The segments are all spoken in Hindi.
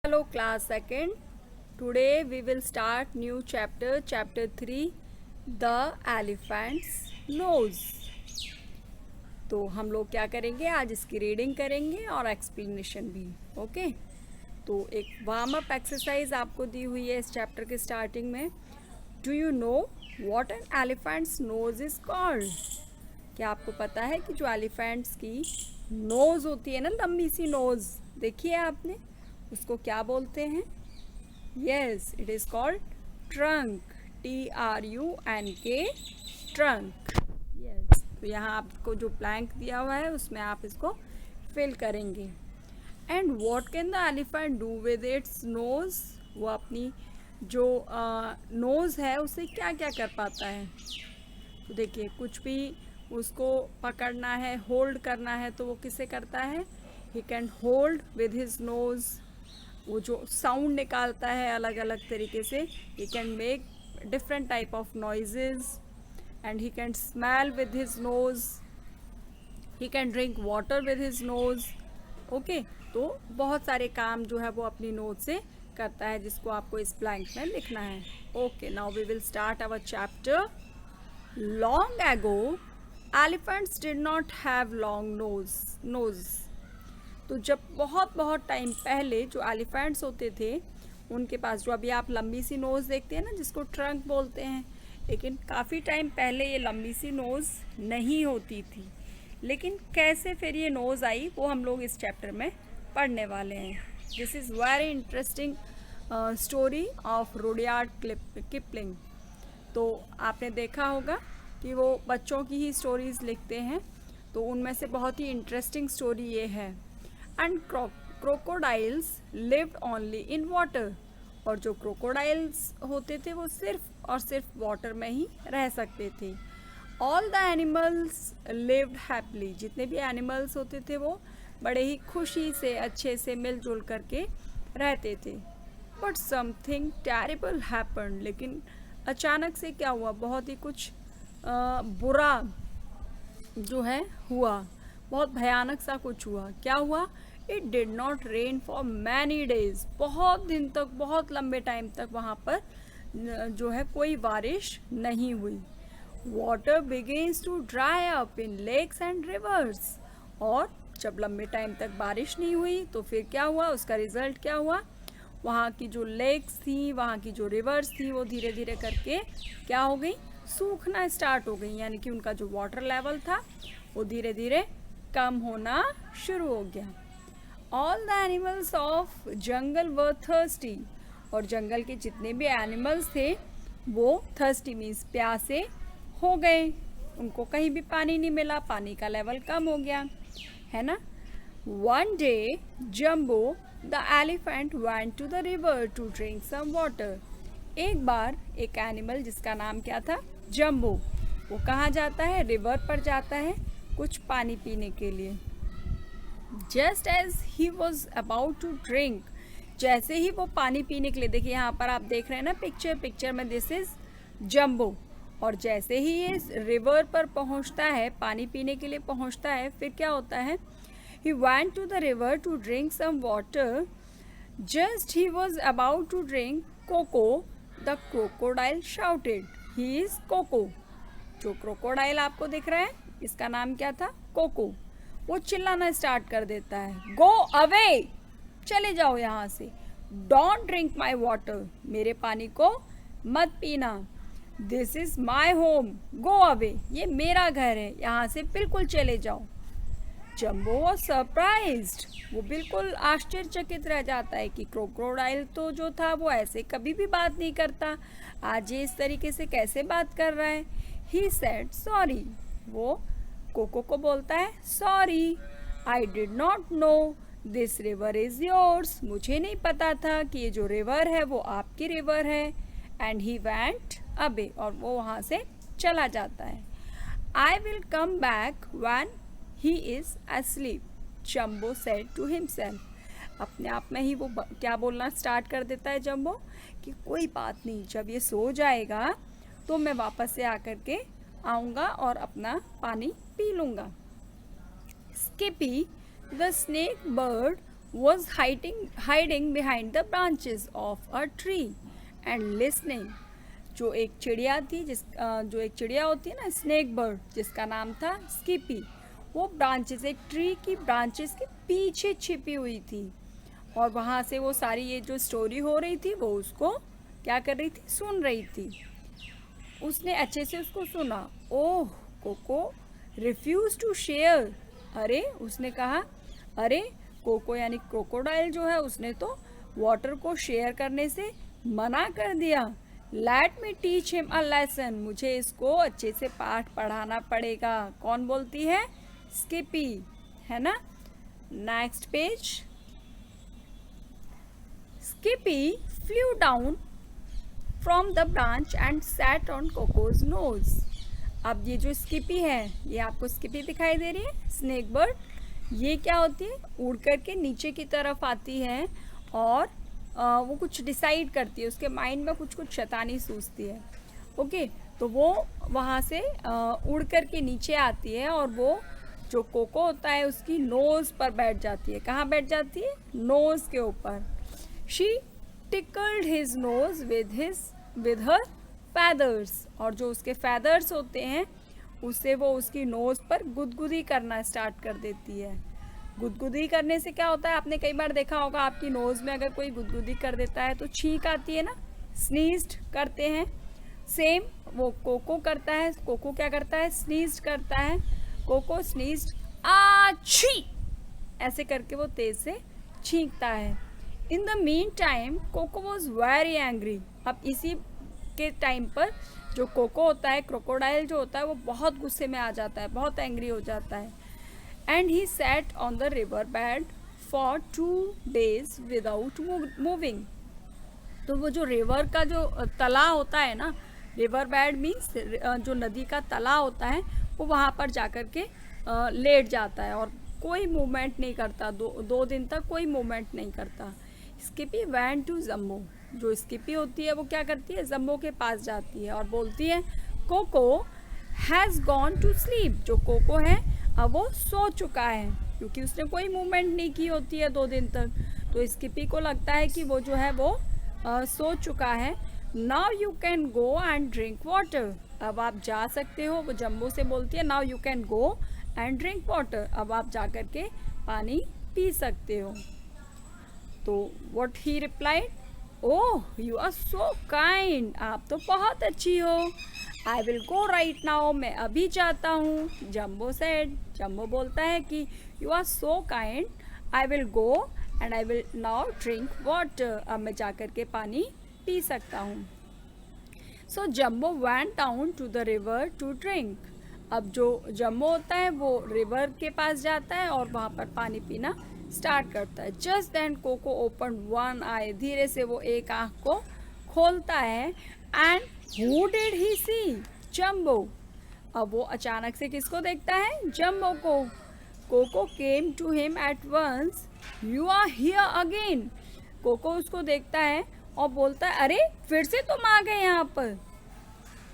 Hello class second. Today we will start new chapter 3, The Elephant's Nose. तो हम लोग क्या करेंगे, आज इसकी रीडिंग करेंगे और एक्सप्लेनेशन भी. ओके तो एक वार्म अप एक्सरसाइज आपको दी हुई है इस चैप्टर के स्टार्टिंग में. Do you know what an elephant's nose is called? क्या आपको पता है कि जो एलिफेंट्स की नोज होती है ना, लंबी सी नोज, देखिए आपने, उसको क्या बोलते हैं? Yes, it is called trunk. TRUNK, trunk. Yes, तो यहाँ आपको जो ब्लैंक दिया हुआ है उसमें आप इसको फिल करेंगे. And what can the elephant do with its nose? वो अपनी जो नोज़ है उसे क्या क्या कर पाता है? तो देखिए, कुछ भी उसको पकड़ना है, होल्ड करना है, तो वो किसे करता है? He can hold with his nose. वो जो साउंड निकालता है अलग अलग तरीके से, he can make different type of noises. And he can smell with his nose. He can drink water with his nose. Okay, तो बहुत सारे काम जो है वो अपनी नोज से करता है, जिसको आपको इस ब्लैंक में लिखना है. Okay, now we will start our chapter. Long ago, elephants did not have long nose. तो जब बहुत बहुत टाइम पहले जो एलिफेंट्स होते थे, उनके पास जो अभी आप लंबी सी नोज़ देखते हैं ना, जिसको ट्रंक बोलते हैं, लेकिन काफ़ी टाइम पहले ये लंबी सी नोज़ नहीं होती थी. लेकिन कैसे फिर ये नोज़ आई, वो हम लोग इस चैप्टर में पढ़ने वाले हैं. This is very interesting story of Rudyard Kipling. तो आपने देखा होगा कि वो बच्चों की ही स्टोरीज़ लिखते हैं, तो उनमें से बहुत ही इंटरेस्टिंग स्टोरी ये है. And crocodiles lived only in water. और जो क्रोकोडाइल्स होते थे वो सिर्फ और सिर्फ वाटर में ही रह सकते थे. All the animals lived happily. जितने भी एनिमल्स होते थे वो बड़े ही खुशी से, अच्छे से मिलजुल करके रहते थे. But something terrible happened. लेकिन अचानक से क्या हुआ? बहुत ही कुछ बुरा जो है हुआ, बहुत भयानक सा कुछ हुआ. क्या हुआ? It did not rain for many days. बहुत दिन तक, बहुत लंबे टाइम तक वहाँ पर जो है कोई बारिश नहीं हुई. Water begins to dry up in lakes and rivers. और जब लंबे टाइम तक बारिश नहीं हुई तो फिर क्या हुआ? उसका रिजल्ट क्या हुआ? वहाँ की जो लेक्स थी, वहाँ की जो रिवर्स थी, वो धीरे धीरे करके क्या हो गई? सूखना स्टार्ट हो गई. यानी कि उनका जो वाटर लेवल था वो धीरे धीरे कम होना शुरू हो गया. All the animals of jungle were thirsty. और जंगल के जितने भी एनिमल्स थे वो थर्स्टी मीन्स प्यासे हो गए. उनको कहीं भी पानी नहीं मिला, पानी का लेवल कम हो गया, है ना. One day Jumbo the elephant went to the river to drink some water. एक बार एक एनिमल जिसका नाम क्या था? जम्बो. वो कहाँ जाता है? रिवर पर जाता है कुछ पानी पीने के लिए. Just as he was about to drink. जैसे ही वो पानी पीने के लिए, देखिए यहाँ पर आप देख रहे हैं ना पिक्चर में दिस इज जम्बो. और जैसे ही ये रिवर पर पहुँचता है, पानी पीने के लिए पहुँचता है, फिर क्या होता है? He went to the river to drink some water. Just he was about to drink Coco, the crocodile shouted, "He is Coco." जो क्रोकोडाइल आपको दिख रहा है, इसका नाम क्या था? कोको. वो चिल्लाना स्टार्ट कर देता है, "Go away! चले जाओ यहाँ से. Don't drink my water. मेरे पानी को मत पीना. This is my home. Go away. ये मेरा घर है, यहाँ से बिल्कुल चले जाओ." जम्बो वॉज सरप्राइज्ड. वो बिल्कुल आश्चर्यचकित रह जाता है कि क्रोकोडाइल तो जो था वो ऐसे कभी भी बात नहीं करता, आज ये इस तरीके से कैसे बात कर रहा है. He said sorry. वो कोको को बोलता है, sorry, I did not know this river is yours. मुझे नहीं पता था कि ये जो रिवर है वो आपकी रिवर है. And he went away. और वो वहाँ से चला जाता है. I will come back when He is asleep, jumbo said to himself. अपने आप में ही वो क्या बोलना स्टार्ट कर देता है जम्बो, कि कोई बात नहीं, जब ये सो जाएगा तो मैं वापस से आकर के आऊँगा और अपना पानी पी लूँगा. Skippy, the snake bird, was hiding behind the branches of a tree and listening. जो एक चिड़िया थी जो एक चिड़िया होती है ना, स्नेक बर्ड, जिसका नाम था स्किपी, वो ब्रांचेस, एक ट्री की ब्रांचेस के पीछे छिपी हुई थी और वहाँ से वो सारी ये जो स्टोरी हो रही थी वो उसको क्या कर रही थी, सुन रही थी। उसने अच्छे से उसको सुना। ओह, कोको रिफ्यूज टू शेयर। अरे, उसने कहा, अरे कोको यानी क्रोकोडाइल जो है, उसने तो वाटर को शेयर करने से मना कर दिया। Let me teach him a lesson. मुझे इसको अच्छे से पाठ पढ़ाना पड़ेगा। कौन बोलती है? स्किपी, है ना। Next page. Skippy flew down from the branch and sat on Coco's nose. अब ये जो स्किपी है, ये आपको स्किपी दिखाई दे रही है, स्नेक बर्ड, ये क्या होती है, उड़ करके नीचे की तरफ आती है और वो कुछ डिसाइड करती है, उसके माइंड में कुछ कुछ शैतानी सूझती है। ओके, तो वो वहाँ से उड़ करके नीचे आती है और वो जो कोको होता है उसकी नोज़ पर बैठ जाती है। कहाँ बैठ जाती है? नोज़ के ऊपर। She tickled his nose with her feathers. और जो उसके फैदर्स होते हैं उससे वो उसकी नोज़ पर गुदगुदी करना स्टार्ट कर देती है। गुदगुदी करने से क्या होता है, आपने कई बार देखा होगा, आपकी नोज़ में अगर कोई गुदगुदी कर देता है तो छींक आती है ना, स्नीज्ड करते हैं। सेम वो कोको करता है। कोको क्या करता है? स्नीज्ड करता है। कोको स्नीज्ड, आछी, ऐसे करके वो तेज से छींकता है। In the meantime Coco was very angry. अब इसी के टाइम पर जो कोको होता है, क्रोकोडाइल जो होता है, वो बहुत गुस्से में आ जाता है, बहुत एंग्री हो जाता है। And he sat on the river bed for 2 days without moving. तो वो जो रिवर का जो तला होता है ना, रिवर बेड मीन्स जो नदी का तला होता है, वो वहाँ पर जाकर के लेट जाता है और कोई मूवमेंट नहीं करता। दो दिन तक कोई मूवमेंट नहीं करता। स्किपी वैन टू जम्बो। जो स्किपी होती है वो क्या करती है? जम्बो के पास जाती है और बोलती है, Coco has gone to sleep. जो कोको है अब वो सो चुका है, क्योंकि उसने कोई मूवमेंट नहीं की होती है 2 दिन तक। तो स्किपी को लगता है कि वो जो है वो सो चुका है। Now you can go and drink water. अब आप जा सकते हो। वो जम्बो से बोलती है, now you can go and drink water. अब आप जा कर के पानी पी सकते हो। तो what he replied, oh you are so kind. आप तो बहुत अच्छी हो। I will go right now. मैं अभी जाता हूँ। जम्बो सेड। जम्बो बोलता है कि you are so kind, I will go and I will now drink water. अब मैं जा कर के पानी पी सकता हूँ। So Jumbo went down to the river to drink. अब जो जम्बो होता है वो रिवर के पास जाता है और वहाँ पर पानी पीना स्टार्ट करता है। Just then Coco open one eye. धीरे से वो एक आँख को खोलता है। And who did he see? Jumbo. अब वो अचानक से किसको देखता है? जम्बो को। Coco came to him at once, you are here again. Coco उसको देखता है और बोलता है, अरे फिर से तुम आ गए यहाँ पर।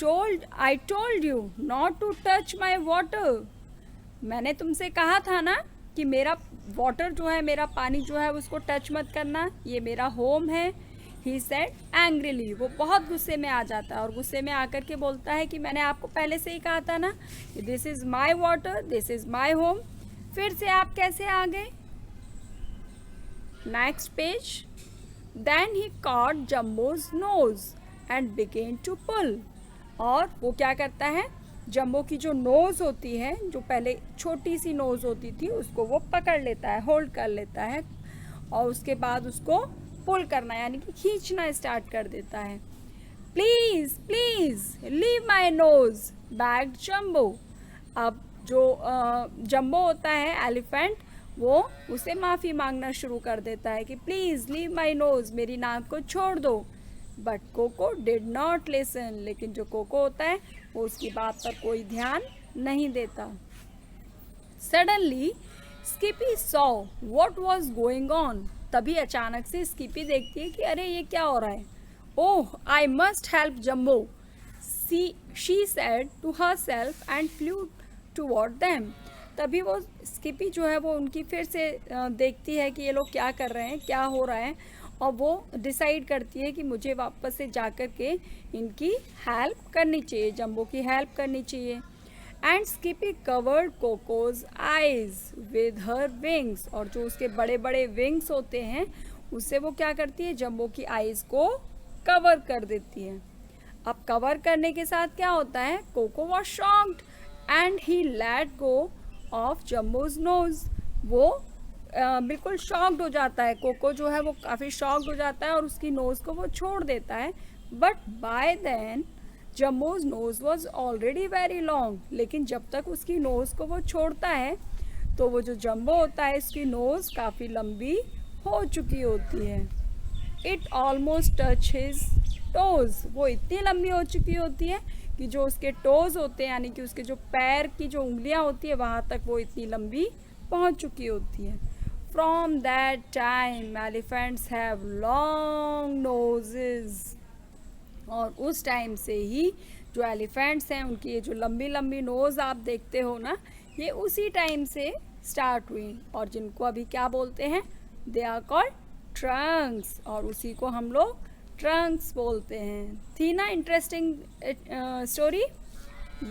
I told you not to touch my water. मैंने तुमसे कहा था ना कि मेरा वाटर जो है, मेरा पानी जो है उसको टच मत करना, ये मेरा होम है। He said angrily. वो बहुत गुस्से में आ जाता है और गुस्से में आकर के बोलता है कि मैंने आपको पहले से ही कहा था ना, this is my water, this is my home, फिर से आप कैसे आ गए? Next page. Then he caught Jumbo's nose and began to pull. और वो क्या करता है? जम्बो की जो नोज़ होती है, जो पहले छोटी सी नोज़ होती थी, उसको वो पकड़ लेता है, होल्ड कर लेता है और उसके बाद उसको पुल करना यानी कि खींचना स्टार्ट कर देता है। Please please leave my nose beg Jumbo. अब जो जम्बो होता है एलिफेंट, वो उसे माफ़ी मांगना शुरू कर देता है कि प्लीज़ लीव माई नोज़, मेरी नाक को छोड़ दो। But Coco did not listen. लेकिन जो कोको होता है वो उसकी बात पर कोई ध्यान नहीं देता। Suddenly Skippy saw what was going on. तभी अचानक से स्किपी देखती है कि अरे ये क्या हो रहा है। Oh I must help Jumbo, she said to herself and flew toward them. तभी वो स्किपी जो है वो उनकी फिर से देखती है कि ये लोग क्या कर रहे हैं, क्या हो रहा है, और वो डिसाइड करती है कि मुझे वापस से जाकर के इनकी हेल्प करनी चाहिए, जंबो की हेल्प करनी चाहिए। And Skippy covered Coco's eyes with her wings, और जो उसके बड़े बड़े विंग्स होते हैं उससे वो क्या करती है, जंबो की आइज को कवर कर देती है। अब कवर करने के साथ क्या होता है, Coco was shocked and he let go of Jumbo's nose. वो बिल्कुल शॉक्ड हो जाता है, कोको जो है वो काफ़ी शॉक्ड हो जाता है और उसकी नोज़ को वो छोड़ देता है। But by then Jumbo's nose was already very long, लेकिन जब तक उसकी नोज़ को वो छोड़ता है तो वो जो जम्बो होता है इसकी नोज़ काफ़ी लंबी हो चुकी होती है। It almost touch his toes, वो इतनी लंबी हो चुकी होती है कि जो उसके टोज़ होते हैं यानी कि उसके जो पैर की जो उंगलियां होती है वहाँ तक वो इतनी लंबी पहुँच चुकी होती है। From that time elephants have long noses, और उस टाइम से ही जो एलिफेंट्स हैं उनकी ये जो लंबी लंबी नोज़ आप देखते हो ना, ये उसी टाइम से स्टार्ट हुई, और जिनको अभी क्या बोलते हैं, दे आर कॉल्ड ट्रंक्स, और उसी को हम लोग ट्रंक्स बोलते हैं। थी ना interesting story?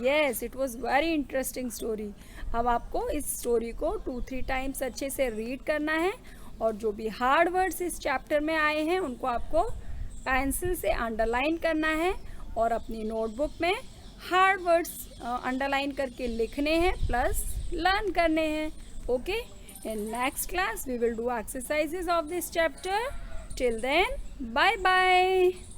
Yes, it was very interesting story. अब आपको इस स्टोरी को 2-3 टाइम्स अच्छे से रीड करना है, और जो भी हार्ड वर्ड्स इस चैप्टर में आए हैं उनको आपको पेंसिल से अंडरलाइन करना है, और अपनी नोटबुक में हार्ड वर्ड्स अंडरलाइन करके लिखने हैं प्लस लर्न करने हैं। Okay, in next class we will do exercises of this chapter. Till then, bye bye.